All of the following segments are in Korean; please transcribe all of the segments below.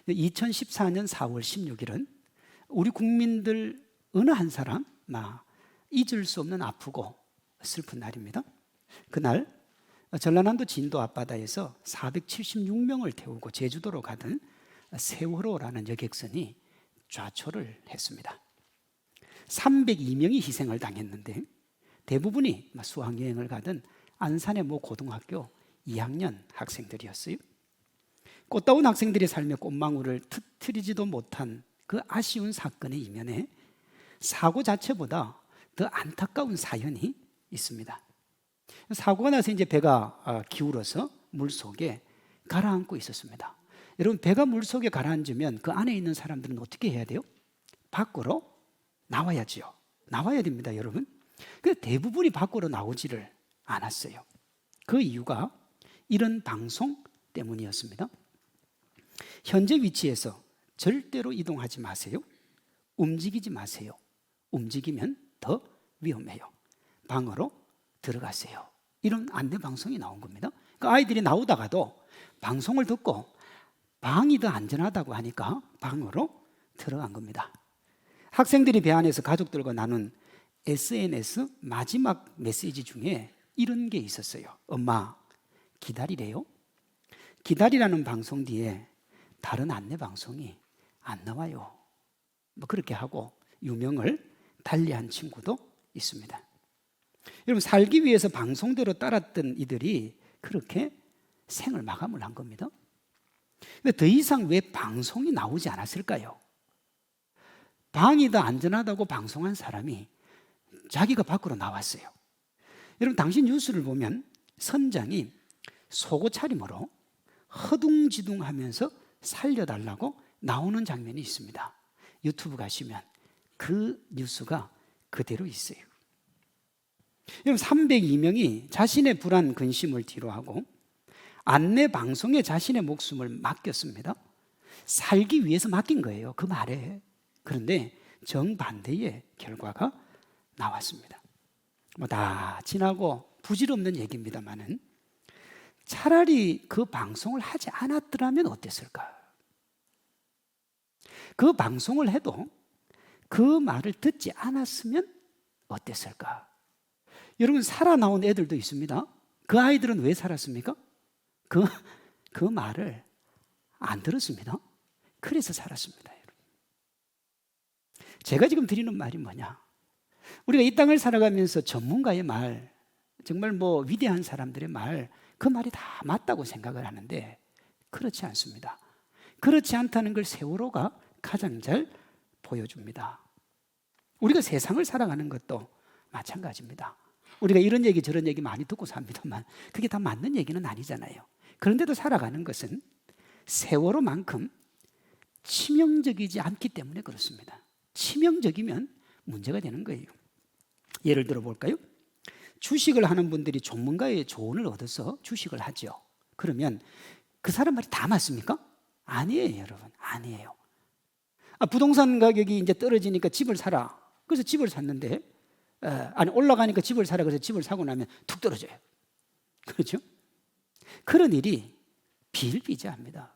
2014년 4월 16일은 우리 국민들 어느 한 사람 잊을 수 없는 아프고 슬픈 날입니다. 그날 전라남도 진도 앞바다에서 476명을 태우고 제주도로 가던 세월호라는 여객선이 좌초를 했습니다. 302명이 희생을 당했는데 대부분이 수학여행을 가던 안산의 모 고등학교 2학년 학생들이었어요. 꽃다운 학생들의 삶의 꽃망울을 터뜨리지도 못한 그 아쉬운 사건의 이면에 사고 자체보다 더 안타까운 사연이 있습니다. 사고가 나서 이제 배가 기울어서 물속에 가라앉고 있었습니다. 여러분, 배가 물속에 가라앉으면 그 안에 있는 사람들은 어떻게 해야 돼요? 밖으로 나와야지요. 나와야 됩니다, 여러분. 근데 대부분이 밖으로 나오지를 않았어요. 그 이유가 이런 방송 때문이었습니다. 현재 위치에서 절대로 이동하지 마세요. 움직이지 마세요. 움직이면 더 위험해요. 방으로 들어가세요. 이런 안내 방송이 나온 겁니다. 그러니까 아이들이 나오다가도 방송을 듣고 방이 더 안전하다고 하니까 방으로 들어간 겁니다. 학생들이 배 안에서 가족들과 나눈 SNS 마지막 메시지 중에 이런 게 있었어요. 엄마, 기다리래요. 기다리라는 방송 뒤에 다른 안내 방송이 안 나와요. 그렇게 하고 유명을 달리한 친구도 있습니다. 여러분, 살기 위해서 방송대로 따랐던 이들이 그렇게 생을 마감을 한 겁니다. 근데 더 이상 왜 방송이 나오지 않았을까요? 방이 더 안전하다고 방송한 사람이 자기가 밖으로 나왔어요. 여러분, 당시 뉴스를 보면 선장이 속옷 차림으로 허둥지둥하면서 살려달라고 나오는 장면이 있습니다. 유튜브 가시면 그 뉴스가 그대로 있어요. 여러분, 302명이 자신의 불안 근심을 뒤로하고 안내 방송에 자신의 목숨을 맡겼습니다. 살기 위해서 맡긴 거예요, 그 말에. 그런데 정반대의 결과가 나왔습니다. 다 지나고 부질없는 얘기입니다만은 차라리 그 방송을 하지 않았더라면 어땠을까? 그 방송을 해도 그 말을 듣지 않았으면 어땠을까? 여러분, 살아나온 애들도 있습니다. 그 아이들은 왜 살았습니까? 그 말을 안 들었습니다. 그래서 살았습니다. 여러분. 제가 지금 드리는 말이 뭐냐? 우리가 이 땅을 살아가면서 전문가의 말, 정말 위대한 사람들의 말, 그 말이 다 맞다고 생각을 하는데 그렇지 않습니다. 그렇지 않다는 걸 세월호가 가장 잘 보여줍니다. 우리가 세상을 살아가는 것도 마찬가지입니다. 우리가 이런 얘기 저런 얘기 많이 듣고 삽니다만 그게 다 맞는 얘기는 아니잖아요. 그런데도 살아가는 것은 세월호만큼 치명적이지 않기 때문에 그렇습니다. 치명적이면 문제가 되는 거예요. 예를 들어 볼까요? 주식을 하는 분들이 전문가의 조언을 얻어서 주식을 하죠. 그러면 그 사람 말이 다 맞습니까? 아니에요, 여러분. 아니에요. 부동산 가격이 이제 떨어지니까 집을 사라. 그래서 집을 샀는데, 올라가니까 집을 사라. 그래서 집을 사고 나면 툭 떨어져요. 그렇죠? 그런 일이 비일비재합니다.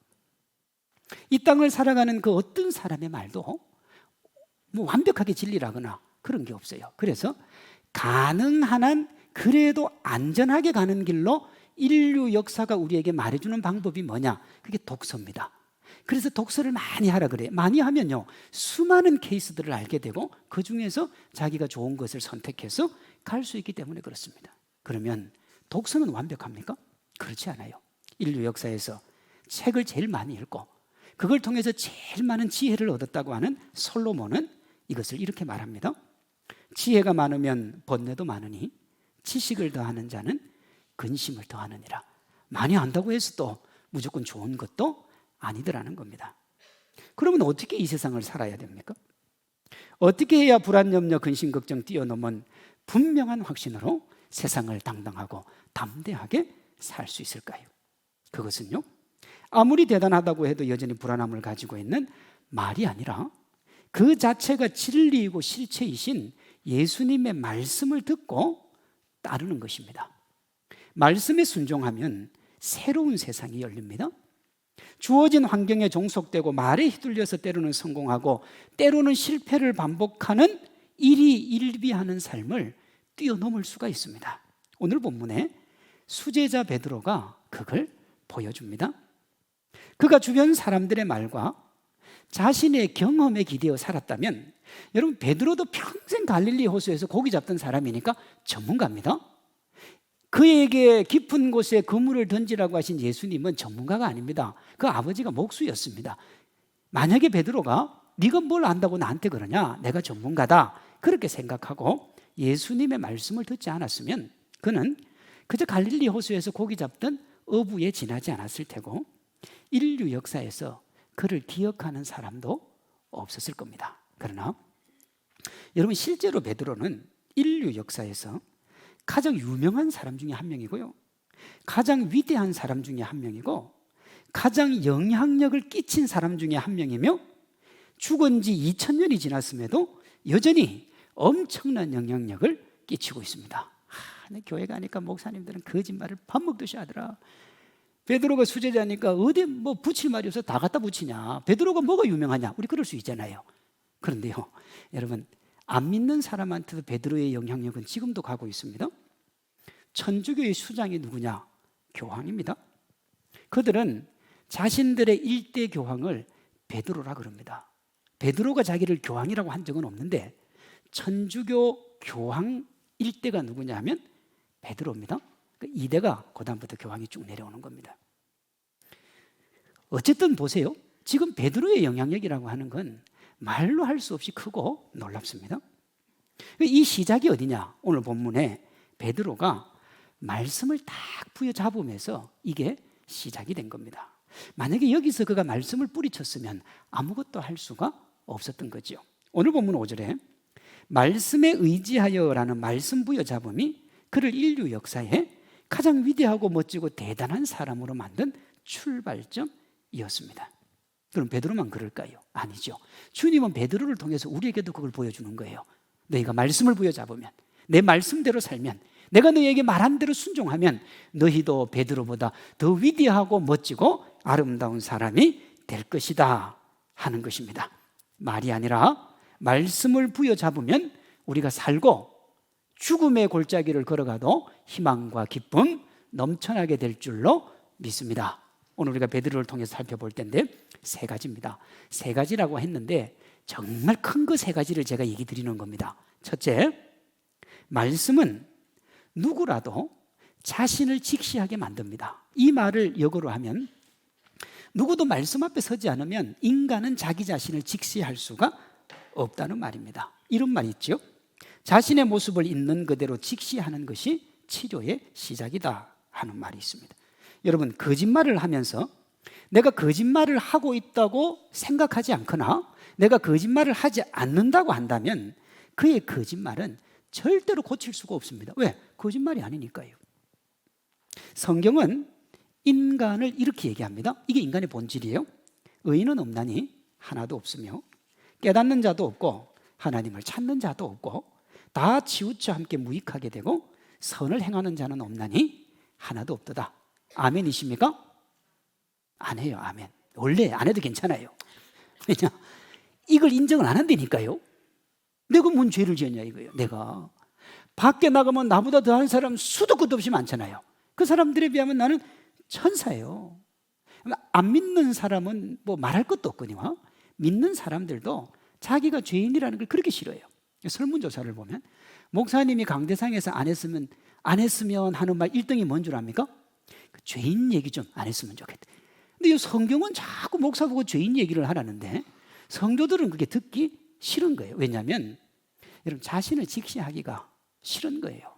이 땅을 살아가는 그 어떤 사람의 말도 완벽하게 진리라거나 그런 게 없어요. 그래서 가능한 한 그래도 안전하게 가는 길로 인류 역사가 우리에게 말해주는 방법이 뭐냐? 그게 독서입니다. 그래서 독서를 많이 하라 그래요. 많이 하면요, 수많은 케이스들을 알게 되고 그 중에서 자기가 좋은 것을 선택해서 갈 수 있기 때문에 그렇습니다. 그러면 독서는 완벽합니까? 그렇지 않아요. 인류 역사에서 책을 제일 많이 읽고 그걸 통해서 제일 많은 지혜를 얻었다고 하는 솔로몬은 이것을 이렇게 말합니다. 지혜가 많으면 번뇌도 많으니 지식을 더하는 자는 근심을 더하느니라. 많이 안다고 해서 또 무조건 좋은 것도 아니더라는 겁니다. 그러면 어떻게 이 세상을 살아야 됩니까? 어떻게 해야 불안, 염려, 근심, 걱정 뛰어넘은 분명한 확신으로 세상을 당당하고 담대하게 살 수 있을까요? 그것은요, 아무리 대단하다고 해도 여전히 불안함을 가지고 있는 말이 아니라 그 자체가 진리이고 실체이신 예수님의 말씀을 듣고 따르는 것입니다. 말씀에 순종하면 새로운 세상이 열립니다. 주어진 환경에 종속되고 말에 휘둘려서 때로는 성공하고 때로는 실패를 반복하는 일희일비하는 삶을 뛰어넘을 수가 있습니다. 오늘 본문에 수제자 베드로가 그걸 보여줍니다. 그가 주변 사람들의 말과 자신의 경험에 기대어 살았다면, 여러분, 베드로도 평생 갈릴리 호수에서 고기 잡던 사람이니까 전문가입니다. 그에게 깊은 곳에 그물을 던지라고 하신 예수님은 전문가가 아닙니다. 그 아버지가 목수였습니다. 만약에 베드로가 네가 뭘 안다고 나한테 그러냐, 내가 전문가다, 그렇게 생각하고 예수님의 말씀을 듣지 않았으면 그는 그저 갈릴리 호수에서 고기 잡던 어부에 지나지 않았을 테고 인류 역사에서 그를 기억하는 사람도 없었을 겁니다. 그러나 여러분, 실제로 베드로는 인류 역사에서 가장 유명한 사람 중에 한 명이고요, 가장 위대한 사람 중에 한 명이고, 가장 영향력을 끼친 사람 중에 한 명이며, 죽은 지 2000년이 지났음에도 여전히 엄청난 영향력을 끼치고 있습니다. 내 교회 가니까 목사님들은 거짓말을 밥 먹듯이 하더라. 베드로가 수제자니까 어디 뭐 붙일 말이 없어 다 갖다 붙이냐, 베드로가 뭐가 유명하냐, 우리 그럴 수 있잖아요. 그런데요, 여러분, 안 믿는 사람한테도 베드로의 영향력은 지금도 가고 있습니다. 천주교의 수장이 누구냐? 교황입니다. 그들은 자신들의 일대 교황을 베드로라 그럽니다. 베드로가 자기를 교황이라고 한 적은 없는데 천주교 교황 일대가 누구냐 하면 베드로입니다. 그 2대가 그다음부터 교황이 쭉 내려오는 겁니다. 어쨌든 보세요, 지금 베드로의 영향력이라고 하는 건 말로 할 수 없이 크고 놀랍습니다. 이 시작이 어디냐? 오늘 본문에 베드로가 말씀을 딱 부여잡으면서 이게 시작이 된 겁니다. 만약에 여기서 그가 말씀을 뿌리쳤으면 아무것도 할 수가 없었던 거죠. 오늘 본문 5절에 말씀에 의지하여라는 말씀 부여잡음이 그를 인류 역사에 가장 위대하고 멋지고 대단한 사람으로 만든 출발점이었습니다. 그럼 베드로만 그럴까요? 아니죠. 주님은 베드로를 통해서 우리에게도 그걸 보여주는 거예요. 너희가 말씀을 부여잡으면, 내 말씀대로 살면, 내가 너희에게 말한 대로 순종하면 너희도 베드로보다 더 위대하고 멋지고 아름다운 사람이 될 것이다 하는 것입니다. 말이 아니라 말씀을 부여잡으면 우리가 살고 죽음의 골짜기를 걸어가도 희망과 기쁨 넘쳐나게 될 줄로 믿습니다. 오늘 우리가 베드로를 통해서 살펴볼 텐데 3가지입니다. 3가지라고 했는데 정말 큰 거 3가지를 제가 얘기 드리는 겁니다. 첫째, 말씀은 누구라도 자신을 직시하게 만듭니다. 이 말을 역어로 하면 누구도 말씀 앞에 서지 않으면 인간은 자기 자신을 직시할 수가 없다는 말입니다. 이런 말이 있죠. 자신의 모습을 있는 그대로 직시하는 것이 치료의 시작이다 하는 말이 있습니다. 여러분, 거짓말을 하면서 내가 거짓말을 하고 있다고 생각하지 않거나 내가 거짓말을 하지 않는다고 한다면 그의 거짓말은 절대로 고칠 수가 없습니다. 왜? 거짓말이 아니니까요. 성경은 인간을 이렇게 얘기합니다. 이게 인간의 본질이에요. 의인은 없나니 하나도 없으며 깨닫는 자도 없고 하나님을 찾는 자도 없고 다 치우쳐 함께 무익하게 되고 선을 행하는 자는 없나니 하나도 없도다. 아멘이십니까? 안 해요. 아멘. 원래 안 해도 괜찮아요. 왜냐? 이걸 인정을 안 한다니까요. 내가 뭔 죄를 지었냐 이거예요. 내가 밖에 나가면 나보다 더한 사람 수도 끝도 없이 많잖아요. 그 사람들에 비하면 나는 천사예요. 안 믿는 사람은 뭐 말할 것도 없거니와 믿는 사람들도 자기가 죄인이라는 걸 그렇게 싫어해요. 설문조사를 보면 목사님이 강대상에서 안 했으면 하는 말 1등이 뭔 줄 압니까? 죄인 얘기 좀 안 했으면 좋겠다. 근데 이 성경은 자꾸 목사 보고 죄인 얘기를 하라는데 성도들은 그게 듣기 싫은 거예요. 왜냐하면 여러분 자신을 직시하기가 싫은 거예요.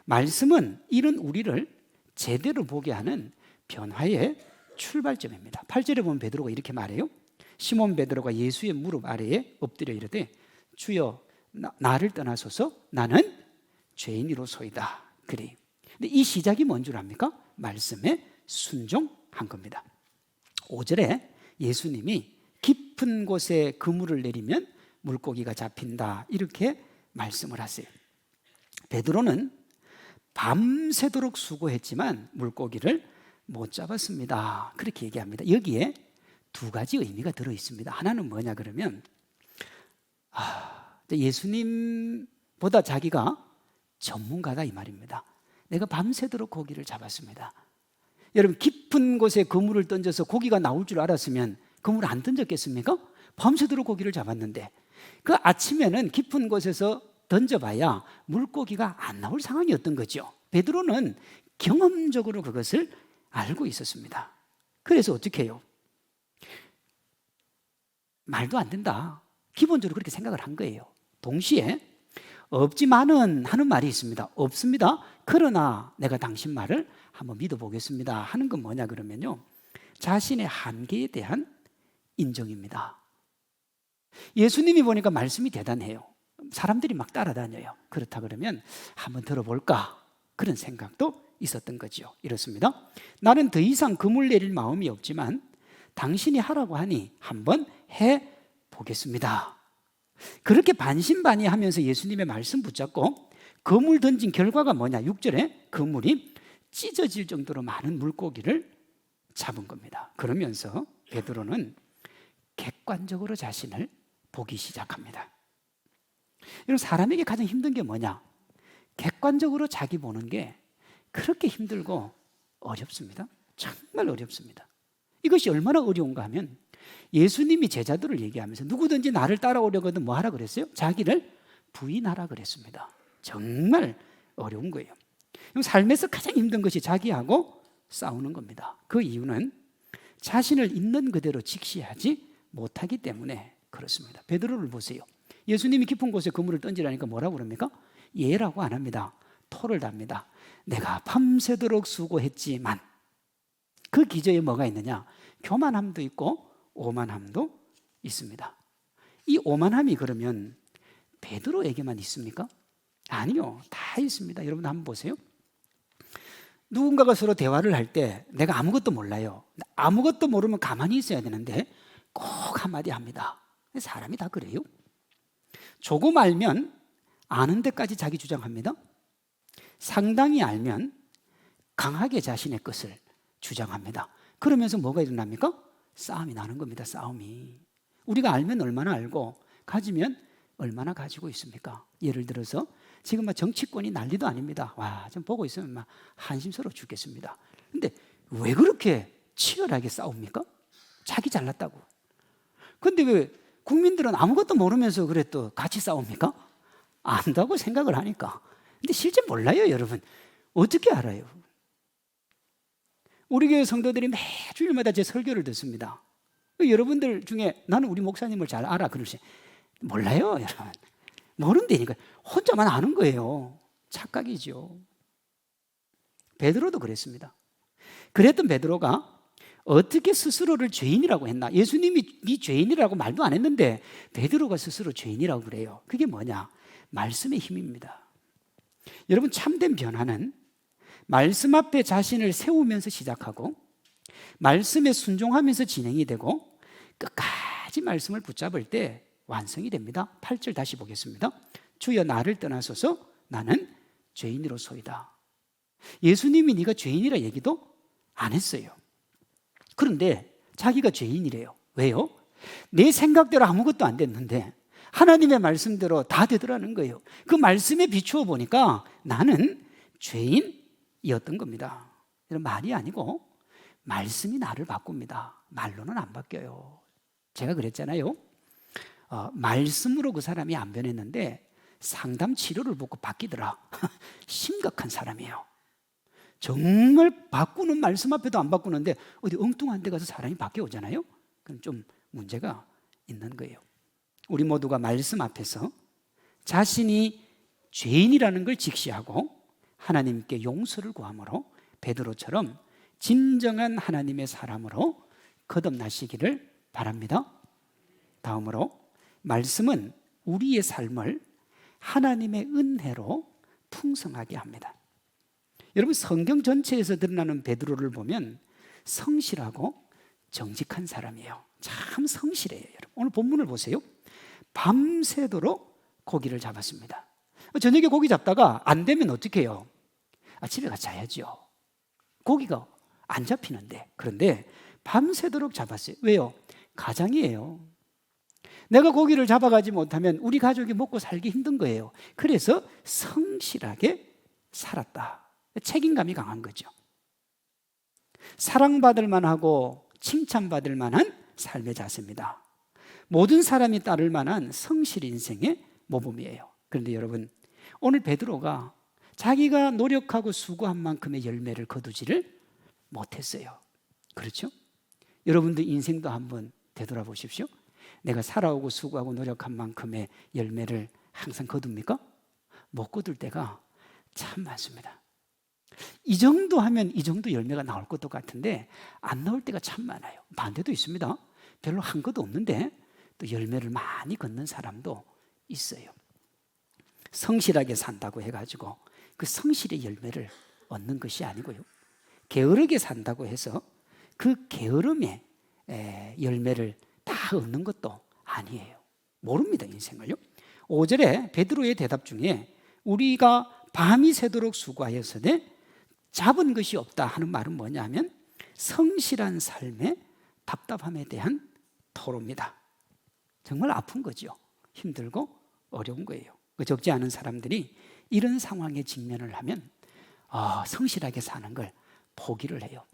말씀은 이런 우리를 제대로 보게 하는 변화의 출발점입니다. 8절에 보면 베드로가 이렇게 말해요. 시몬 베드로가 예수의 무릎 아래에 엎드려 이르되 주여 나를 떠나소서 나는 죄인이로소이다. 그래. 근데 이 시작이 뭔 줄 압니까? 말씀에 순종한 겁니다. 5절에 예수님이 깊은 곳에 그물을 내리면 물고기가 잡힌다 이렇게 말씀을 하세요. 베드로는 밤새도록 수고했지만 물고기를 못 잡았습니다. 그렇게 얘기합니다. 여기에 두 가지 의미가 들어 있습니다. 하나는 뭐냐 그러면 예수님보다 자기가 전문가다 이 말입니다. 내가 밤새도록 고기를 잡았습니다. 여러분, 깊은 곳에 그물을 던져서 고기가 나올 줄 알았으면 그물을 안 던졌겠습니까? 밤새도록 고기를 잡았는데 그 아침에는 깊은 곳에서 던져봐야 물고기가 안 나올 상황이었던 거죠. 베드로는 경험적으로 그것을 알고 있었습니다. 그래서 어떻게 해요? 말도 안 된다. 기본적으로 그렇게 생각을 한 거예요. 동시에 없지만은 하는 말이 있습니다. 없습니다. 그러나 내가 당신 말을 한번 믿어보겠습니다 하는 건 뭐냐 그러면요, 자신의 한계에 대한 인정입니다. 예수님이 보니까 말씀이 대단해요. 사람들이 막 따라다녀요. 그렇다 그러면 한번 들어볼까, 그런 생각도 있었던 거죠. 이렇습니다. 나는 더 이상 그물 내릴 마음이 없지만 당신이 하라고 하니 한번 해보겠습니다. 그렇게 반신반의하면서 예수님의 말씀 붙잡고 그물 던진 결과가 뭐냐, 6절에 그물이 찢어질 정도로 많은 물고기를 잡은 겁니다. 그러면서 베드로는 객관적으로 자신을 보기 시작합니다. 여러분, 사람에게 가장 힘든 게 뭐냐? 객관적으로 자기 보는 게 그렇게 힘들고 어렵습니다. 정말 어렵습니다. 이것이 얼마나 어려운가 하면 예수님이 제자들을 얘기하면서 누구든지 나를 따라오려거든 뭐 하라 그랬어요? 자기를 부인하라 그랬습니다. 정말 어려운 거예요. 삶에서 가장 힘든 것이 자기하고 싸우는 겁니다. 그 이유는 자신을 있는 그대로 직시하지 못하기 때문에 그렇습니다. 베드로를 보세요. 예수님이 깊은 곳에 그물을 던지라니까 뭐라고 그럽니까? 예라고 안 합니다. 토를 답니다. 내가 밤새도록 수고했지만. 그 기저에 뭐가 있느냐? 교만함도 있고 오만함도 있습니다. 이 오만함이 그러면 베드로에게만 있습니까? 아니요, 다 있습니다. 여러분 한번 보세요. 누군가가 서로 대화를 할 때 내가 아무것도 몰라요. 아무것도 모르면 가만히 있어야 되는데 꼭 한마디 합니다. 사람이 다 그래요. 조금 알면 아는 데까지 자기 주장합니다. 상당히 알면 강하게 자신의 것을 주장합니다. 그러면서 뭐가 일어납니까? 싸움이 나는 겁니다. 싸움이. 우리가 알면 얼마나 알고 가지면 얼마나 가지고 있습니까? 예를 들어서 지금 막 정치권이 난리도 아닙니다. 와, 좀 보고 있으면 막 한심스러워 죽겠습니다. 근데 왜 그렇게 치열하게 싸웁니까? 자기 잘났다고. 근데 왜 국민들은 아무것도 모르면서 그래 또 같이 싸웁니까? 안다고 생각을 하니까. 근데 실제 몰라요, 여러분. 어떻게 알아요? 우리 교회 성도들이 매주일마다 제 설교를 듣습니다. 여러분들 중에 나는 우리 목사님을 잘 알아 그러시 몰라요, 여러분. 모른다니까. 혼자만 아는 거예요. 착각이죠. 베드로도 그랬습니다. 그랬던 베드로가 어떻게 스스로를 죄인이라고 했나? 예수님이 네 죄인이라고 말도 안 했는데 베드로가 스스로 죄인이라고 그래요. 그게 뭐냐? 말씀의 힘입니다. 여러분, 참된 변화는 말씀 앞에 자신을 세우면서 시작하고 말씀에 순종하면서 진행이 되고 끝까지 말씀을 붙잡을 때 완성이 됩니다. 8절 다시 보겠습니다. 주여 나를 떠나소서 나는 죄인으로소이다. 예수님이 네가 죄인이라 얘기도 안 했어요. 그런데 자기가 죄인이래요. 왜요? 내 생각대로 아무것도 안 됐는데 하나님의 말씀대로 다 되더라는 거예요. 그 말씀에 비추어 보니까 나는 죄인이었던 겁니다. 이런 말이 아니고 말씀이 나를 바꿉니다. 말로는 안 바뀌어요. 제가 그랬잖아요. 말씀으로 그 사람이 안 변했는데 상담 치료를 받고 바뀌더라. 심각한 사람이에요. 정말 바꾸는 말씀 앞에도 안 바꾸는데 어디 엉뚱한 데 가서 사람이 바뀌어오잖아요. 그럼 좀 문제가 있는 거예요. 우리 모두가 말씀 앞에서 자신이 죄인이라는 걸 직시하고 하나님께 용서를 구함으로 베드로처럼 진정한 하나님의 사람으로 거듭나시기를 바랍니다. 다음으로 말씀은 우리의 삶을 하나님의 은혜로 풍성하게 합니다. 여러분, 성경 전체에서 드러나는 베드로를 보면 성실하고 정직한 사람이에요. 참 성실해요. 여러분, 오늘 본문을 보세요. 밤새도록 고기를 잡았습니다. 저녁에 고기 잡다가 안 되면 어떻게 해요? 집에 가서 자야죠. 고기가 안 잡히는데. 그런데 밤새도록 잡았어요. 왜요? 가장이에요. 내가 고기를 잡아가지 못하면 우리 가족이 먹고 살기 힘든 거예요. 그래서 성실하게 살았다. 책임감이 강한 거죠. 사랑받을 만하고 칭찬받을 만한 삶의 자세입니다. 모든 사람이 따를 만한 성실 인생의 모범이에요. 그런데 여러분, 오늘 베드로가 자기가 노력하고 수고한 만큼의 열매를 거두지를 못했어요. 그렇죠? 여러분들 인생도 한번 되돌아보십시오. 내가 살아오고 수고하고 노력한 만큼의 열매를 항상 거둡니까? 못 거둘 때가 참 많습니다. 이 정도 하면 이 정도 열매가 나올 것도 같은데 안 나올 때가 참 많아요. 반대도 있습니다. 별로 한 것도 없는데 또 열매를 많이 걷는 사람도 있어요. 성실하게 산다고 해가지고 그 성실의 열매를 얻는 것이 아니고요, 게으르게 산다고 해서 그 게으름의 열매를 다 얻는 것도 아니에요. 모릅니다, 인생을요. 5절에 베드로의 대답 중에 우리가 밤이 새도록 수고하였으되 잡은 것이 없다 하는 말은 뭐냐면 성실한 삶의 답답함에 대한 토로입니다. 정말 아픈 거죠. 힘들고 어려운 거예요. 적지 않은 사람들이 이런 상황에 직면을 하면 성실하게 사는 걸 포기를 해요.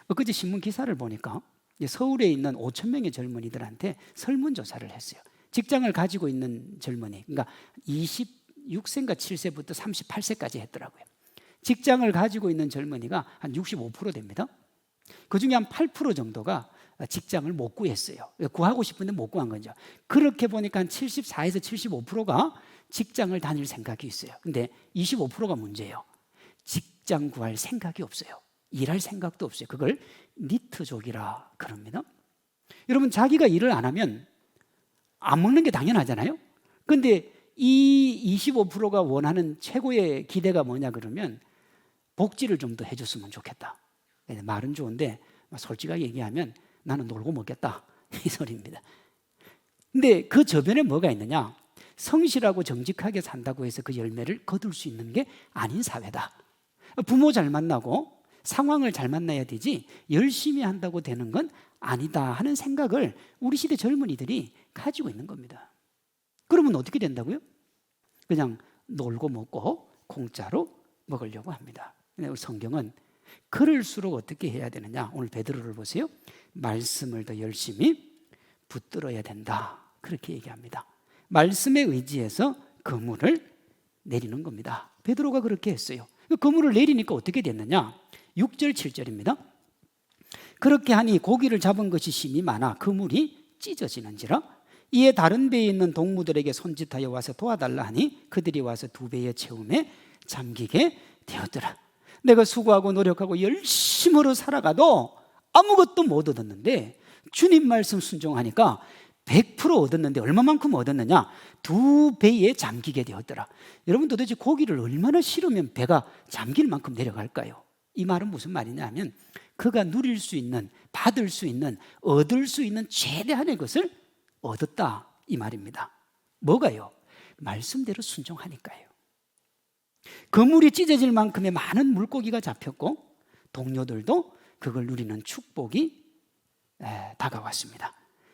엊그제 신문 기사를 보니까 서울에 있는 5천 명의 젊은이들한테 설문조사를 했어요. 직장을 가지고 있는 젊은이, 그러니까 26세인가 7세부터 38세까지 했더라고요. 직장을 가지고 있는 젊은이가 한 65% 됩니다. 그중에 한 8% 정도가 직장을 못 구했어요. 구하고 싶은데 못 구한 거죠. 그렇게 보니까 한 74에서 75%가 직장을 다닐 생각이 있어요. 근데 25%가 문제예요. 직장 구할 생각이 없어요. 일할 생각도 없어요. 그걸 니트족이라 그럽니다. 여러분, 자기가 일을 안 하면 안 먹는 게 당연하잖아요. 근데 이 25%가 원하는 최고의 기대가 뭐냐 그러면 복지를 좀 더 해줬으면 좋겠다. 말은 좋은데 솔직하게 얘기하면 나는 놀고 먹겠다, 이 소리입니다. 근데 그 저변에 뭐가 있느냐? 성실하고 정직하게 산다고 해서 그 열매를 거둘 수 있는 게 아닌 사회다. 부모 잘 만나고 상황을 잘 만나야 되지 열심히 한다고 되는 건 아니다 하는 생각을 우리 시대 젊은이들이 가지고 있는 겁니다. 그러면 어떻게 된다고요? 그냥 놀고 먹고 공짜로 먹으려고 합니다. 근데 우리 성경은 그럴수록 어떻게 해야 되느냐? 오늘 베드로를 보세요. 말씀을 더 열심히 붙들어야 된다, 그렇게 얘기합니다. 말씀에 의지해서 그물을 내리는 겁니다. 베드로가 그렇게 했어요. 그물을 내리니까 어떻게 됐느냐? 6절 7절입니다. 그렇게 하니 고기를 잡은 것이 심이 많아 그물이 찢어지는지라 이에 다른 배에 있는 동무들에게 손짓하여 와서 도와달라 하니 그들이 와서 두 배의 채움에 잠기게 되었더라. 내가 수고하고 노력하고 열심으로 살아가도 아무것도 못 얻었는데 주님 말씀 순종하니까 100% 얻었는데 얼마만큼 얻었느냐? 두 배에 잠기게 되었더라. 여러분, 도대체 고기를 얼마나 싫으면 배가 잠길 만큼 내려갈까요? 이 말은 무슨 말이냐 하면 그가 누릴 수 있는, 받을 수 있는, 얻을 수 있는 최대한의 것을 얻었다, 이 말입니다. 뭐가요? 말씀대로 순종하니까요. 그물이 찢어질 만큼의 많은 물고기가 잡혔고 동료들도 그걸 누리는 축복이 다가왔습니다.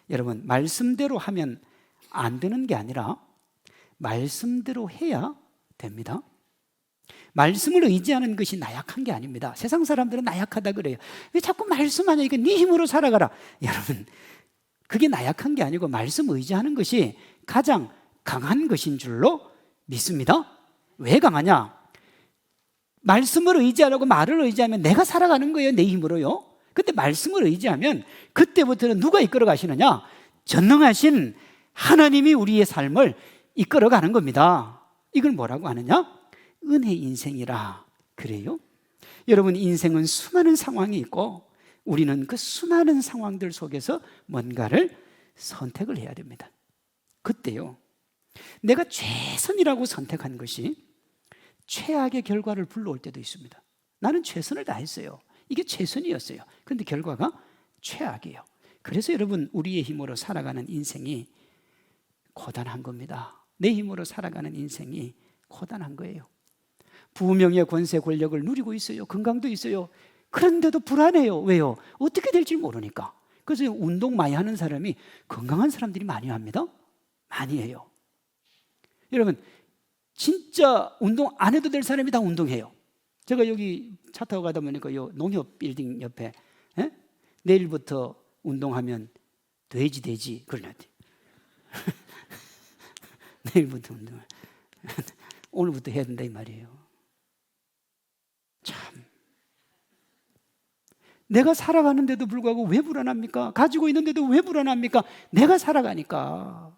여러분, 말씀대로 하면 안 되는 게 아니라 말씀대로 해야 됩니다. 말씀을 의지하는 것이 나약한 게 아닙니다. 세상 사람들은 나약하다 그래요. 왜 자꾸 말씀하냐? 이거 네 힘으로 살아가라. 여러분, 그게 나약한 게 아니고 말씀 의지하는 것이 가장 강한 것인 줄로 믿습니다. 왜 강하냐? 말씀을 의지하려고 말을 의지하면 내가 살아가는 거예요, 내 힘으로요. 근데 말씀을 의지하면 그때부터는 누가 이끌어 가시느냐? 전능하신 하나님이 우리의 삶을 이끌어가는 겁니다. 이걸 뭐라고 하느냐? 은혜 인생이라 그래요. 여러분, 인생은 수많은 상황이 있고 우리는 그 수많은 상황들 속에서 뭔가를 선택을 해야 됩니다. 그때요, 내가 최선이라고 선택한 것이 최악의 결과를 불러올 때도 있습니다. 나는 최선을 다했어요. 이게 최선이었어요. 그런데 결과가 최악이에요. 그래서 여러분, 우리의 힘으로 살아가는 인생이 고단한 겁니다. 내 힘으로 살아가는 인생이 고단한 거예요. 부명의 권세 권력을 누리고 있어요. 건강도 있어요. 그런데도 불안해요. 왜요? 어떻게 될지 모르니까. 그래서 운동 많이 하는 사람이 건강한 사람들이 많이 합니다. 많이 해요. 여러분, 진짜 운동 안 해도 될 사람이 다 운동해요. 제가 여기 차 타고 가다 보니까 요 농협 빌딩 옆에 내일부터 운동하면 돼지 그러냐. 내일부터 운동을 오늘부터 해야 된다 이 말이에요. 참, 내가 살아가는데도 불구하고 왜 불안합니까? 가지고 있는데도 왜 불안합니까? 내가 살아가니까.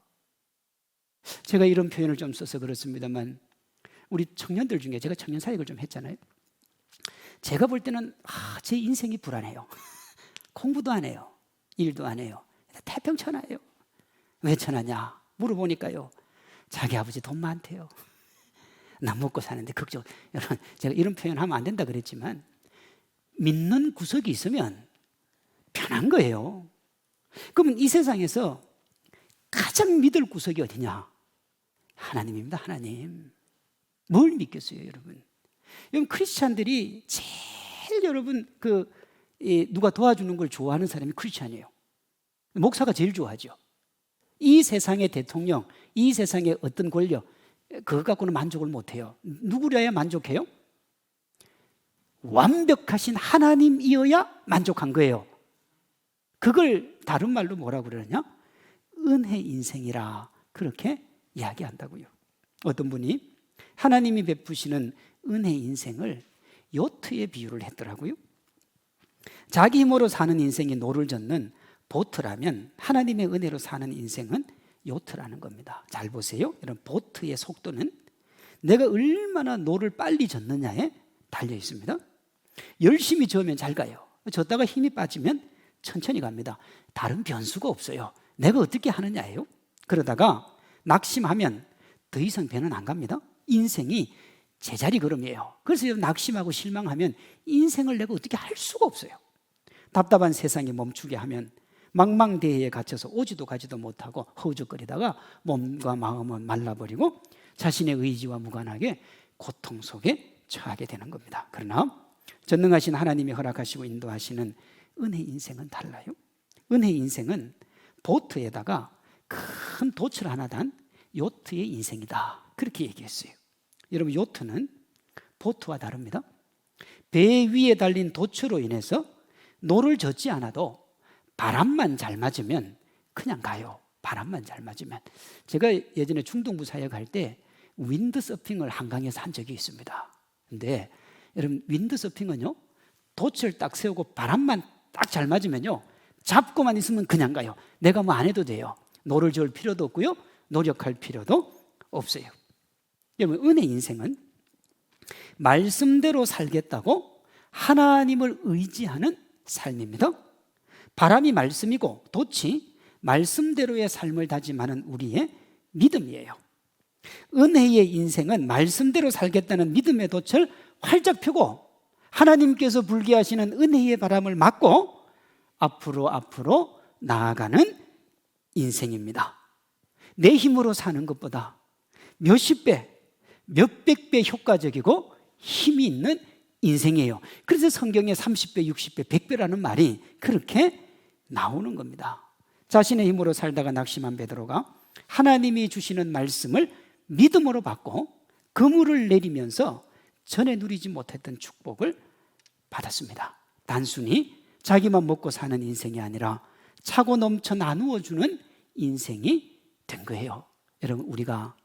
제가 이런 표현을 좀 써서 그렇습니다만, 우리 청년들 중에 제가 청년 사역을 좀 했잖아요. 제가 볼 때는 제 인생이 불안해요. 공부도 안 해요. 일도 안 해요. 태평천하예요. 왜 천하냐 물어보니까요, 자기 아버지 돈 많대요. 나 먹고 사는데 걱정. 여러분, 제가 이런 표현하면 안 된다 그랬지만 믿는 구석이 있으면 편한 거예요. 그러면 이 세상에서 가장 믿을 구석이 어디냐? 하나님입니다. 하나님. 뭘 믿겠어요, 여러분? 여러분, 크리스찬들이 제일 여러분 누가 도와주는 걸 좋아하는 사람이 크리스찬이에요. 목사가 제일 좋아하죠. 이 세상의 대통령, 이 세상의 어떤 권력, 그것 갖고는 만족을 못해요. 누구려야 만족해요? 완벽하신 하나님이어야 만족한 거예요. 그걸 다른 말로 뭐라고 그러냐? 은혜 인생이라 그렇게 이야기한다고요. 어떤 분이 하나님이 베푸시는 은혜 인생을 요트에 비유를 했더라고요. 자기 힘으로 사는 인생이 노를 젓는 보트라면 하나님의 은혜로 사는 인생은 요트라는 겁니다. 잘 보세요. 이런 보트의 속도는 내가 얼마나 노를 빨리 젓느냐에 달려 있습니다. 열심히 저으면 잘 가요. 젓다가 힘이 빠지면 천천히 갑니다. 다른 변수가 없어요. 내가 어떻게 하느냐예요. 그러다가 낙심하면 더 이상 배는 안 갑니다. 인생이 제자리 걸음이에요. 그래서 낙심하고 실망하면 인생을 내가 어떻게 할 수가 없어요. 답답한 세상에 멈추게 하면 망망대해에 갇혀서 오지도 가지도 못하고 허우적거리다가 몸과 마음은 말라버리고 자신의 의지와 무관하게 고통 속에 처하게 되는 겁니다. 그러나 전능하신 하나님이 허락하시고 인도하시는 은혜 인생은 달라요. 은혜 인생은 보트에다가 큰 돛을 하나 단 요트의 인생이다, 그렇게 얘기했어요. 여러분, 요트는 보트와 다릅니다. 배 위에 달린 돛으로 인해서 노를 젓지 않아도 바람만 잘 맞으면 그냥 가요. 바람만 잘 맞으면. 제가 예전에 중동부 사역할 때 윈드서핑을 한강에서 한 적이 있습니다. 근데 여러분, 윈드서핑은요, 돛을 딱 세우고 바람만 딱 잘 맞으면요, 잡고만 있으면 그냥 가요. 내가 뭐 안 해도 돼요. 노를 저을 필요도 없고요, 노력할 필요도 없어요. 여러분, 은혜 인생은 말씀대로 살겠다고 하나님을 의지하는 삶입니다. 바람이 말씀이고 돛이 말씀대로의 삶을 다짐하는 우리의 믿음이에요. 은혜의 인생은 말씀대로 살겠다는 믿음의 돛을 활짝 펴고 하나님께서 불게 하시는 은혜의 바람을 맞고 앞으로 나아가는 인생입니다. 내 힘으로 사는 것보다 몇십 배, 몇백 배 효과적이고 힘이 있는 인생이에요. 그래서 성경에 30배, 60배, 100배라는 말이 그렇게 나오는 겁니다. 자신의 힘으로 살다가 낙심한 베드로가 하나님이 주시는 말씀을 믿음으로 받고 그물을 내리면서 전에 누리지 못했던 축복을 받았습니다. 단순히 자기만 먹고 사는 인생이 아니라 차고 넘쳐 나누어주는 인생이 된 거예요. 여러분, 우리가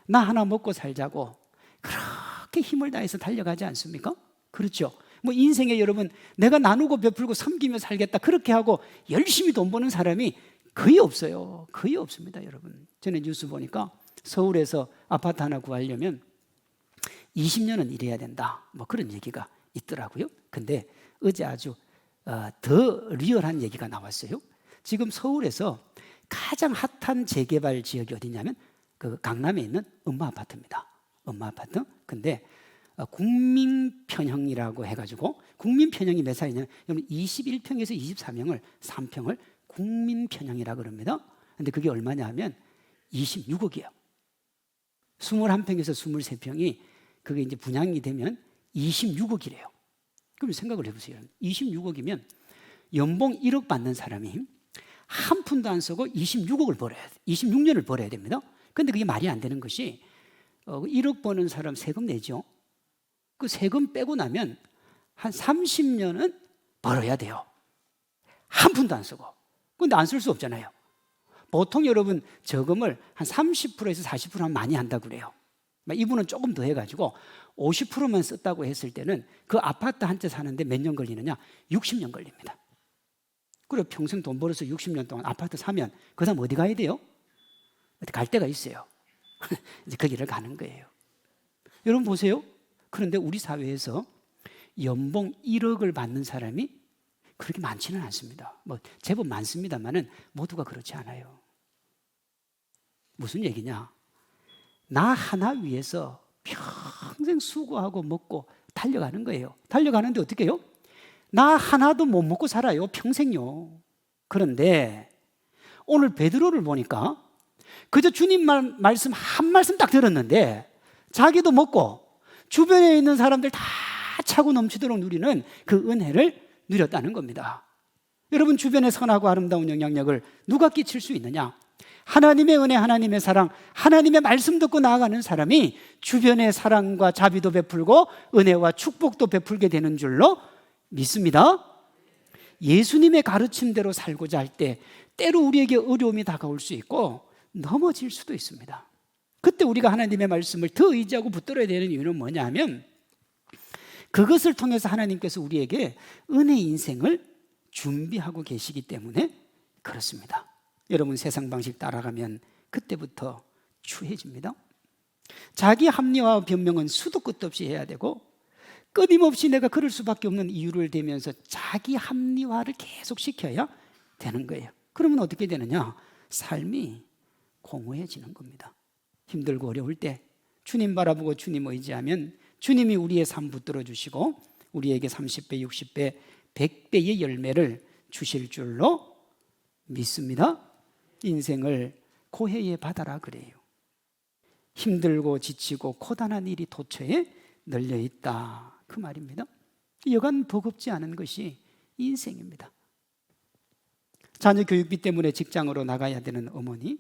나 하나 먹고 살자고 그렇게 힘을 다해서 달려가지 않습니까? 그렇죠. 뭐 인생에 여러분, 내가 나누고 베풀고 섬기며 살겠다 그렇게 하고 열심히 돈 버는 사람이 거의 없어요. 거의 없습니다, 여러분. 전에 뉴스 보니까 서울에서 아파트 하나 구하려면 20년은 일해야 된다, 뭐 그런 얘기가 있더라고요. 근데 어제 아주 더 리얼한 얘기가 나왔어요. 지금 서울에서 가장 핫한 재개발 지역이 어디냐면 그 강남에 있는 엄마 아파트입니다. 엄마 아파트. 근데 국민편형이라고 해가지고, 국민편형이 몇 살이냐면 21평에서 24평을 3평을 국민편형이라고 그럽니다. 근데 그게 얼마냐 하면 26억이에요. 21평에서 23평이 그게 이제 분양이 되면 26억이래요. 그럼 생각을 해보세요. 26억이면 연봉 1억 받는 사람이 한 푼도 안 쓰고 26억을 벌어야 돼. 26년을 벌어야 됩니다. 근데 그게 말이 안 되는 것이 1억 버는 사람 세금 내죠. 그 세금 빼고 나면 한 30년은 벌어야 돼요. 한 푼도 안 쓰고. 근데 안 쓸 수 없잖아요. 보통 여러분 저금을 한 30%에서 40% 하면 많이 한다고 그래요. 이분은 조금 더 해가지고 50%만 썼다고 했을 때는 그 아파트 한 채 사는데 몇 년 걸리느냐? 60년 걸립니다. 그리고 평생 돈 벌어서 60년 동안 아파트 사면 그 다음 어디 가야 돼요? 갈 데가 있어요. 이제 그 길을 가는 거예요. 여러분 보세요. 그런데 우리 사회에서 연봉 1억을 받는 사람이 그렇게 많지는 않습니다. 뭐 제법 많습니다만은 모두가 그렇지 않아요. 무슨 얘기냐? 나 하나 위해서 평생 수고하고 먹고 달려가는 거예요. 달려가는데 어떻게 해요? 나 하나도 못 먹고 살아요. 평생요. 그런데 오늘 베드로를 보니까 그저 주님 말씀 한 말씀 딱 들었는데 자기도 먹고 주변에 있는 사람들 다 차고 넘치도록 누리는 그 은혜를 누렸다는 겁니다. 여러분 주변에 선하고 아름다운 영향력을 누가 끼칠 수 있느냐? 하나님의 은혜, 하나님의 사랑, 하나님의 말씀 듣고 나아가는 사람이 주변에 사랑과 자비도 베풀고 은혜와 축복도 베풀게 되는 줄로 믿습니다. 예수님의 가르침대로 살고자 할 때 때로 우리에게 어려움이 다가올 수 있고 넘어질 수도 있습니다. 그때 우리가 하나님의 말씀을 더 의지하고 붙들어야 되는 이유는 뭐냐면 그것을 통해서 하나님께서 우리에게 은혜의 인생을 준비하고 계시기 때문에 그렇습니다. 여러분 세상 방식 따라가면 그때부터 추해집니다. 자기 합리화와 변명은 수도 끝도 없이 해야 되고 끊임없이 내가 그럴 수밖에 없는 이유를 대면서 자기 합리화를 계속 시켜야 되는 거예요. 그러면 어떻게 되느냐? 삶이 공허해지는 겁니다. 힘들고 어려울 때 주님 바라보고 주님 의지하면 주님이 우리의 삶 붙들어 주시고 우리에게 30배, 60배, 100배의 열매를 주실 줄로 믿습니다. 인생을 고해에 받아라 그래요. 힘들고 지치고 고단한 일이 도처에 널려 있다 그 말입니다. 여간 버겁지 않은 것이 인생입니다. 자녀 교육비 때문에 직장으로 나가야 되는 어머니,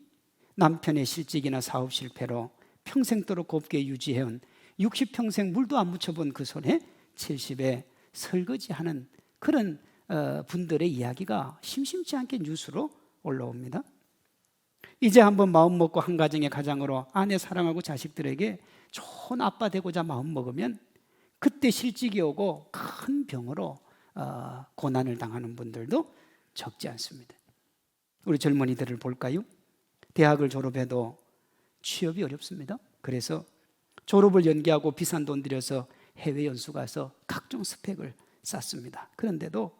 남편의 실직이나 사업 실패로 평생도록 곱게 유지해온 60평생 물도 안 묻혀본 그 손에 70에 설거지하는 그런 분들의 이야기가 심심치 않게 뉴스로 올라옵니다. 이제 한번 마음 먹고 한 가정의 가장으로 아내 사랑하고 자식들에게 좋은 아빠 되고자 마음 먹으면 그때 실직이 오고 큰 병으로 고난을 당하는 분들도 적지 않습니다. 우리 젊은이들을 볼까요? 대학을 졸업해도 취업이 어렵습니다. 그래서 졸업을 연기하고 비싼 돈 들여서 해외 연수 가서 각종 스펙을 쌓습니다. 그런데도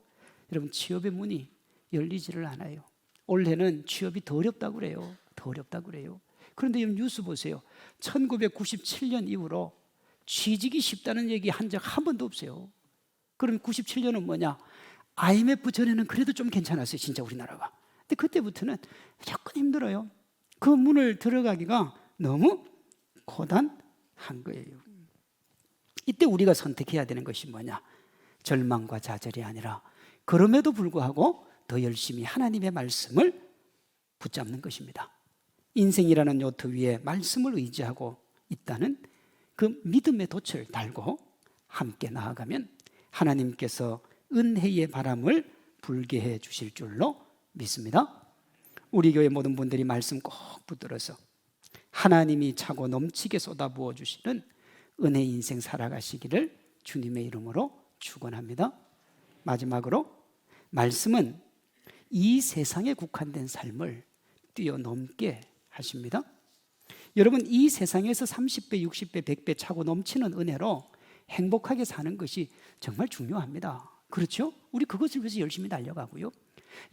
여러분 취업의 문이 열리지를 않아요. 올해는 취업이 더 어렵다고 그래요. 더 어렵다고 그래요. 그런데 이 뉴스 보세요. 1997년 이후로 취직이 쉽다는 얘기 한 적 한 번도 없어요. 그럼 97년은 뭐냐? IMF 전에는 그래도 좀 괜찮았어요. 진짜 우리나라가. 근데 그때부터는 조금 힘들어요. 그 문을 들어가기가 너무 고단한 거예요. 이때 우리가 선택해야 되는 것이 뭐냐? 절망과 좌절이 아니라 그럼에도 불구하고 더 열심히 하나님의 말씀을 붙잡는 것입니다. 인생이라는 요트 위에 말씀을 의지하고 있다는 그 믿음의 돛을 달고 함께 나아가면 하나님께서 은혜의 바람을 불게 해 주실 줄로 믿습니다. 우리 교회 모든 분들이 말씀 꼭 붙들어서 하나님이 차고 넘치게 쏟아부어 주시는 은혜 인생 살아가시기를 주님의 이름으로 축원합니다. 마지막으로 말씀은 이 세상에 국한된 삶을 뛰어넘게 하십니다. 여러분 이 세상에서 30배, 60배, 100배 차고 넘치는 은혜로 행복하게 사는 것이 정말 중요합니다. 그렇죠? 우리 그것을 위해서 열심히 달려가고요.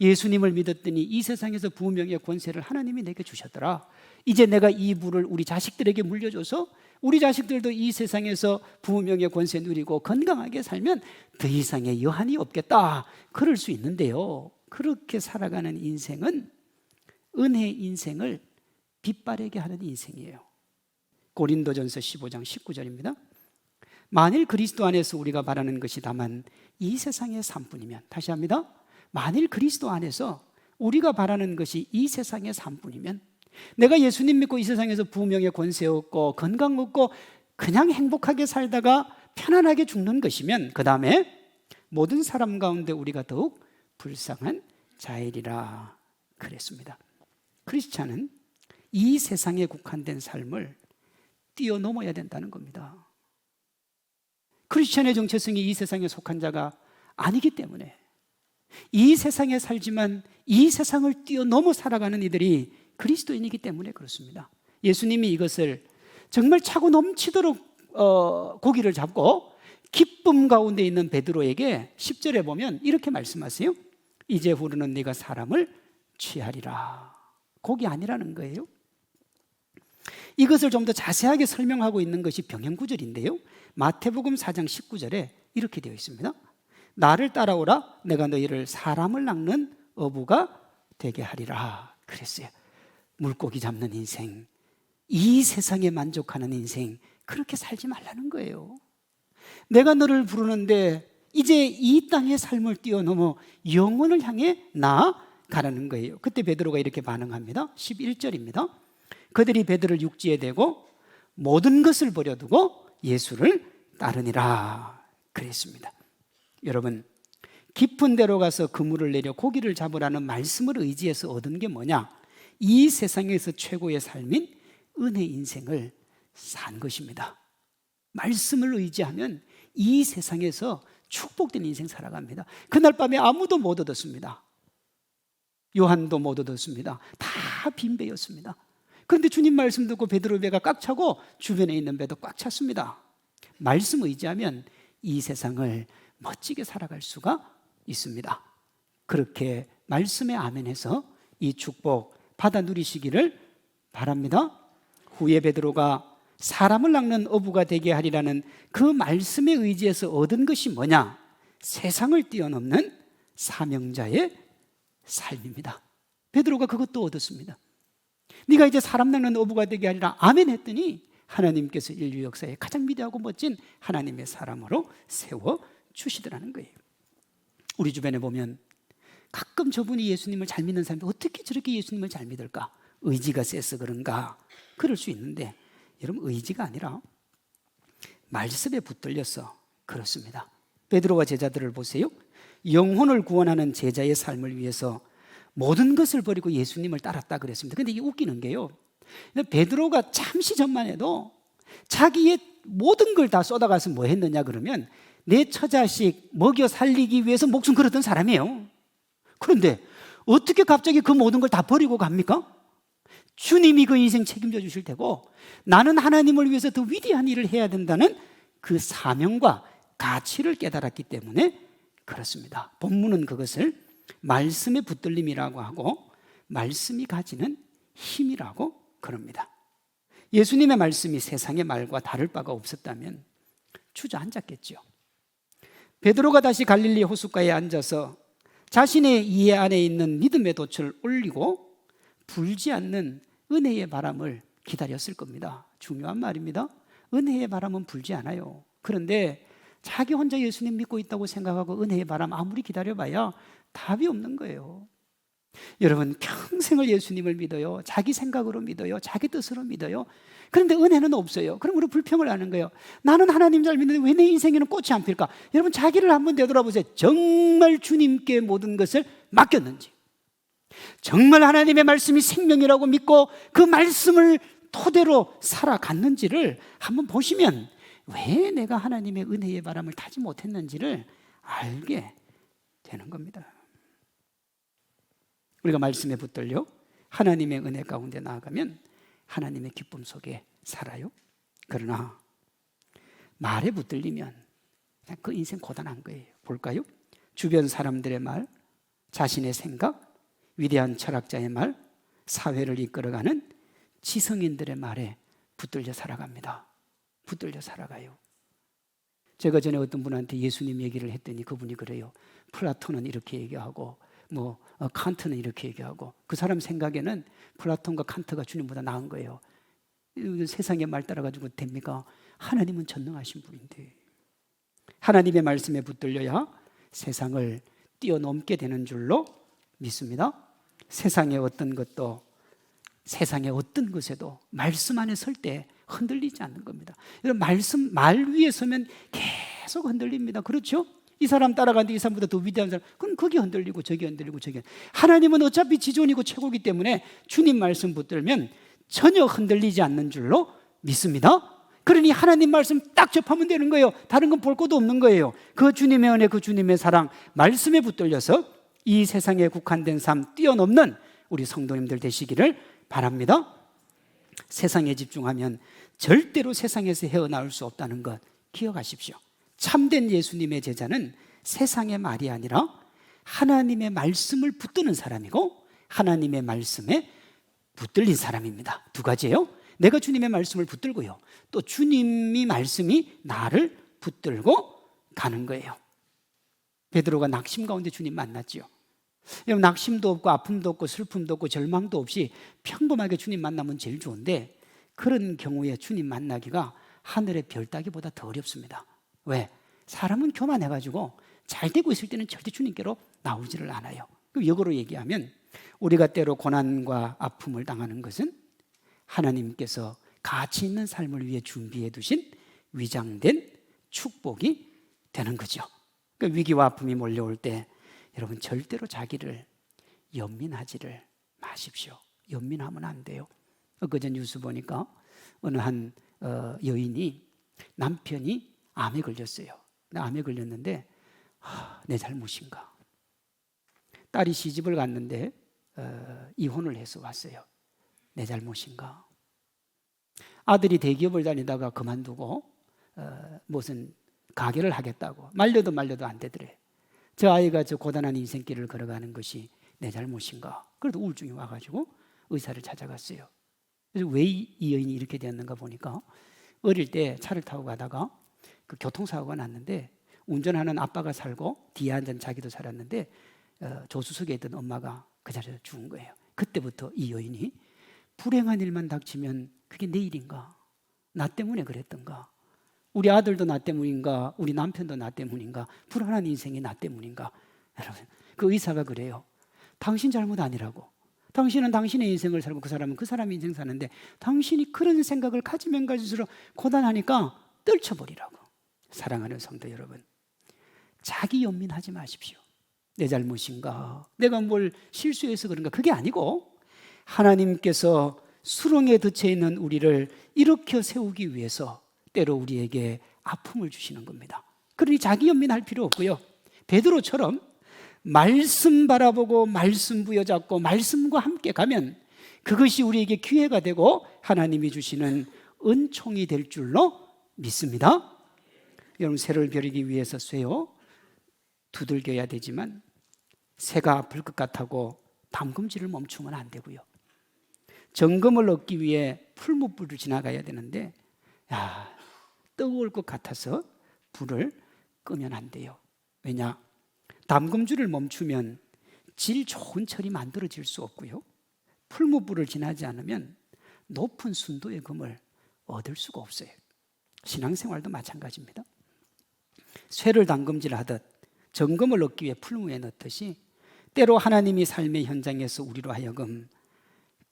예수님을 믿었더니 이 세상에서 부명의 권세를 하나님이 내게 주셨더라. 이제 내가 이 부를 우리 자식들에게 물려줘서 우리 자식들도 이 세상에서 부명의 권세 누리고 건강하게 살면 더 이상의 여한이 없겠다. 그럴 수 있는데요. 그렇게 살아가는 인생은 은혜 인생을 빛바래게 하는 인생이에요. 고린도전서 15장 19절입니다. 만일 그리스도 안에서 우리가 바라는 것이 다만 이 세상의 삶뿐이면, 다시 합니다. 만일 그리스도 안에서 우리가 바라는 것이 이 세상의 삶뿐이면, 내가 예수님 믿고 이 세상에서 부명의 권세 얻고 건강 얻고 그냥 행복하게 살다가 편안하게 죽는 것이면, 그 다음에 모든 사람 가운데 우리가 더욱 불쌍한 자이리라 그랬습니다. 크리스찬은 이 세상에 국한된 삶을 뛰어넘어야 된다는 겁니다. 크리스찬의 정체성이 이 세상에 속한 자가 아니기 때문에, 이 세상에 살지만 이 세상을 뛰어넘어 살아가는 이들이 그리스도인이기 때문에 그렇습니다. 예수님이 이것을 정말 차고 넘치도록 고기를 잡고 기쁨 가운데 있는 베드로에게 10절에 보면 이렇게 말씀하세요. 이제 후로는 네가 사람을 취하리라. 고기 아니라는 거예요. 이것을 좀 더 자세하게 설명하고 있는 것이 병행구절인데요, 마태복음 4장 19절에 이렇게 되어 있습니다. 나를 따라오라. 내가 너희를 사람을 낚는 어부가 되게 하리라 그랬어요. 물고기 잡는 인생, 이 세상에 만족하는 인생, 그렇게 살지 말라는 거예요. 내가 너를 부르는데 이제 이 땅의 삶을 뛰어넘어 영혼을 향해 나아가라는 거예요. 그때 베드로가 이렇게 반응합니다. 11절입니다. 그들이 베드로를 육지에 대고 모든 것을 버려두고 예수를 따르니라 그랬습니다. 여러분, 깊은 데로 가서 그물을 내려 고기를 잡으라는 말씀을 의지해서 얻은 게 뭐냐? 이 세상에서 최고의 삶인 은혜 인생을 산 것입니다. 말씀을 의지하면 이 세상에서 축복된 인생 살아갑니다. 그날 밤에 아무도 못 얻었습니다. 요한도 못 얻었습니다. 다 빈배였습니다. 그런데 주님 말씀 듣고 베드로 배가 꽉 차고 주변에 있는 배도 꽉 찼습니다. 말씀 의지하면 이 세상을 멋지게 살아갈 수가 있습니다. 그렇게 말씀에 아멘해서 이 축복 받아 누리시기를 바랍니다. 후에 베드로가 사람을 낚는 어부가 되게 하리라는 그 말씀에 의지해서 얻은 것이 뭐냐? 세상을 뛰어넘는 사명자의 삶입니다. 베드로가 그것도 얻었습니다. 네가 이제 사람 낚는 어부가 되게 하리라 아멘 했더니 하나님께서 인류 역사에 가장 위대하고 멋진 하나님의 사람으로 세워주시더라는 거예요. 우리 주변에 보면 가끔 저분이 예수님을 잘 믿는 사람이 어떻게 저렇게 예수님을 잘 믿을까? 의지가 세서 그런가? 그럴 수 있는데, 여러분, 의지가 아니라 말씀에 붙들려서 그렇습니다. 베드로와 제자들을 보세요. 영혼을 구원하는 제자의 삶을 위해서 모든 것을 버리고 예수님을 따랐다 그랬습니다. 그런데 이게 웃기는 게요, 베드로가 잠시 전만 해도 자기의 모든 걸 다 쏟아가서 뭐 했느냐 그러면 내 처자식 먹여 살리기 위해서 목숨 걸었던 사람이에요. 그런데 어떻게 갑자기 그 모든 걸 다 버리고 갑니까? 주님이 그 인생 책임져 주실 테고 나는 하나님을 위해서 더 위대한 일을 해야 된다는 그 사명과 가치를 깨달았기 때문에 그렇습니다. 본문은 그것을 말씀의 붙들림이라고 하고 말씀이 가지는 힘이라고 그럽니다. 예수님의 말씀이 세상의 말과 다를 바가 없었다면 주저앉았겠죠. 베드로가 다시 갈릴리 호숫가에 앉아서 자신의 이해 안에 있는 믿음의 돛을 올리고 불지 않는 은혜의 바람을 기다렸을 겁니다. 중요한 말입니다. 은혜의 바람은 불지 않아요. 그런데 자기 혼자 예수님 믿고 있다고 생각하고 은혜의 바람 아무리 기다려봐야 답이 없는 거예요. 여러분, 평생을 예수님을 믿어요. 자기 생각으로 믿어요. 자기 뜻으로 믿어요. 그런데 은혜는 없어요. 그럼 우리 불평을 하는 거예요. 나는 하나님 잘 믿는데 왜 내 인생에는 꽃이 안 필까? 여러분, 자기를 한번 되돌아보세요. 정말 주님께 모든 것을 맡겼는지, 정말 하나님의 말씀이 생명이라고 믿고 그 말씀을 토대로 살아갔는지를 한번 보시면 왜 내가 하나님의 은혜의 바람을 타지 못했는지를 알게 되는 겁니다. 우리가 말씀에 붙들려 하나님의 은혜 가운데 나아가면 하나님의 기쁨 속에 살아요. 그러나 말에 붙들리면 그냥 그 인생 고단한 거예요. 볼까요? 주변 사람들의 말, 자신의 생각, 위대한 철학자의 말, 사회를 이끌어가는 지성인들의 말에 붙들려 살아갑니다. 붙들려 살아가요. 제가 전에 어떤 분한테 예수님 얘기를 했더니 그분이 그래요. 플라톤은 이렇게 얘기하고 칸트는 이렇게 얘기하고, 그 사람 생각에는 플라톤과 칸트가 주님보다 나은 거예요. 세상의 말 따라가지고 됩니까? 하나님은 전능하신 분인데 하나님의 말씀에 붙들려야 세상을 뛰어넘게 되는 줄로 믿습니다. 세상의 어떤 것에도 말씀 안에 설 때 흔들리지 않는 겁니다. 여러분, 말 위에 서면 계속 흔들립니다. 그렇죠? 이 사람 따라가는데 이 사람보다 더 위대한 사람, 그럼 거기 흔들리고 저기 흔들리고 저기. 하나님은 어차피 지존이고 최고이기 때문에 주님 말씀 붙들면 전혀 흔들리지 않는 줄로 믿습니다. 그러니 하나님 말씀 딱 접하면 되는 거예요. 다른 건 볼 것도 없는 거예요. 그 주님의 은혜, 그 주님의 사랑, 말씀에 붙들려서 이 세상에 국한된 삶 뛰어넘는 우리 성도님들 되시기를 바랍니다. 세상에 집중하면 절대로 세상에서 헤어나올 수 없다는 것 기억하십시오. 참된 예수님의 제자는 세상의 말이 아니라 하나님의 말씀을 붙드는 사람이고 하나님의 말씀에 붙들린 사람입니다. 두 가지예요. 내가 주님의 말씀을 붙들고요, 또 주님이 말씀이 나를 붙들고 가는 거예요. 베드로가 낙심 가운데 주님 만났지요. 여러분, 낙심도 없고 아픔도 없고 슬픔도 없고 절망도 없이 평범하게 주님 만나면 제일 좋은데 그런 경우에 주님 만나기가 하늘의 별 따기보다 더 어렵습니다. 왜? 사람은 교만해가지고 잘 되고 있을 때는 절대 주님께로 나오지를 않아요. 그럼 역으로 얘기하면 우리가 때로 고난과 아픔을 당하는 것은 하나님께서 가치 있는 삶을 위해 준비해 두신 위장된 축복이 되는 거죠. 그러니까 위기와 아픔이 몰려올 때 여러분, 절대로 자기를 연민하지를 마십시오. 연민하면 안 돼요. 엊그제 뉴스 보니까 어느 한 여인이 남편이 암에 걸렸어요. 암에 걸렸는데 내 잘못인가? 딸이 시집을 갔는데 이혼을 해서 왔어요. 내 잘못인가? 아들이 대기업을 다니다가 그만두고 무슨 가게를 하겠다고 말려도 안 되더래. 저 아이가 저 고단한 인생길을 걸어가는 것이 내 잘못인가? 그래도 우울증이 와가지고 의사를 찾아갔어요. 그래서 왜 이 여인이 이렇게 되었는가 보니까 어릴 때 차를 타고 가다가 그 교통사고가 났는데 운전하는 아빠가 살고 뒤에 앉은 자기도 살았는데 조수석에 있던 엄마가 그 자리에서 죽은 거예요. 그때부터 이 여인이 불행한 일만 닥치면 그게 내 일인가? 나 때문에 그랬던가? 우리 아들도 나 때문인가? 우리 남편도 나 때문인가? 불안한 인생이 나 때문인가? 여러분, 그 의사가 그래요. 당신 잘못 아니라고. 당신은 당신의 인생을 살고 그 사람은 그 사람의 인생 사는데 당신이 그런 생각을 가지면 가질수록 고단하니까 떨쳐버리라고. 사랑하는 성도 여러분, 자기 연민하지 마십시오. 내 잘못인가? 내가 뭘 실수해서 그런가? 그게 아니고 하나님께서 수렁에 덮쳐 있는 우리를 일으켜 세우기 위해서 때로 우리에게 아픔을 주시는 겁니다. 그러니 자기 연민할 필요 없고요, 베드로처럼 말씀 바라보고 말씀 부여잡고 말씀과 함께 가면 그것이 우리에게 기회가 되고 하나님이 주시는 은총이 될 줄로 믿습니다. 여러분, 새를 벼르기 위해서 쇠요 두들겨야 되지만 새가 아플 것 같다고 담금질을 멈추면 안 되고요, 정금을 얻기 위해 풀무불을 지나가야 되는데 뜨거울 것 같아서 불을 끄면 안 돼요. 왜냐? 담금질을 멈추면 질 좋은 철이 만들어질 수 없고요, 풀무불을 지나지 않으면 높은 순도의 금을 얻을 수가 없어요. 신앙생활도 마찬가지입니다. 쇠를 담금질하듯 정금을 얻기 위해 풀무에 넣듯이 때로 하나님이 삶의 현장에서 우리로 하여금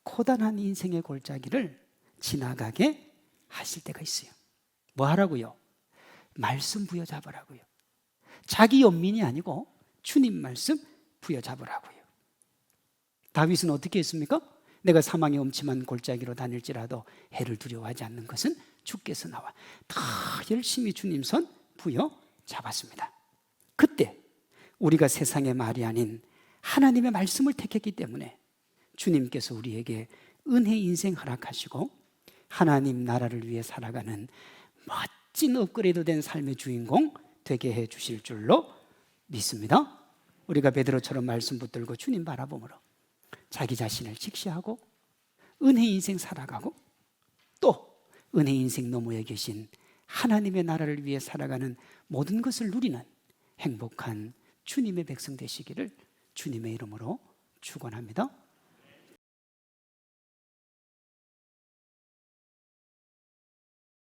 고단한 인생의 골짜기를 지나가게 하실 때가 있어요. 뭐 하라고요? 말씀 부여잡으라고요. 자기 연민이 아니고 주님 말씀 부여잡으라고요. 다윗은 어떻게 했습니까? 내가 사망의 엄침한 골짜기로 다닐지라도 해를 두려워하지 않는 것은 주께서 나와. 다 열심히 주님 손 부여잡았습니다. 그때 우리가 세상의 말이 아닌 하나님의 말씀을 택했기 때문에 주님께서 우리에게 은혜 인생 허락하시고 하나님 나라를 위해 살아가는 멋진 업그레이드된 삶의 주인공 되게 해 주실 줄로 믿습니다. 우리가 베드로처럼 말씀 붙들고 주님 바라봄으로 자기 자신을 직시하고 은혜 인생 살아가고 또 은혜 인생 너머에 계신 하나님의 나라를 위해 살아가는 모든 것을 누리는 행복한 주님의 백성 되시기를 주님의 이름으로 축원합니다.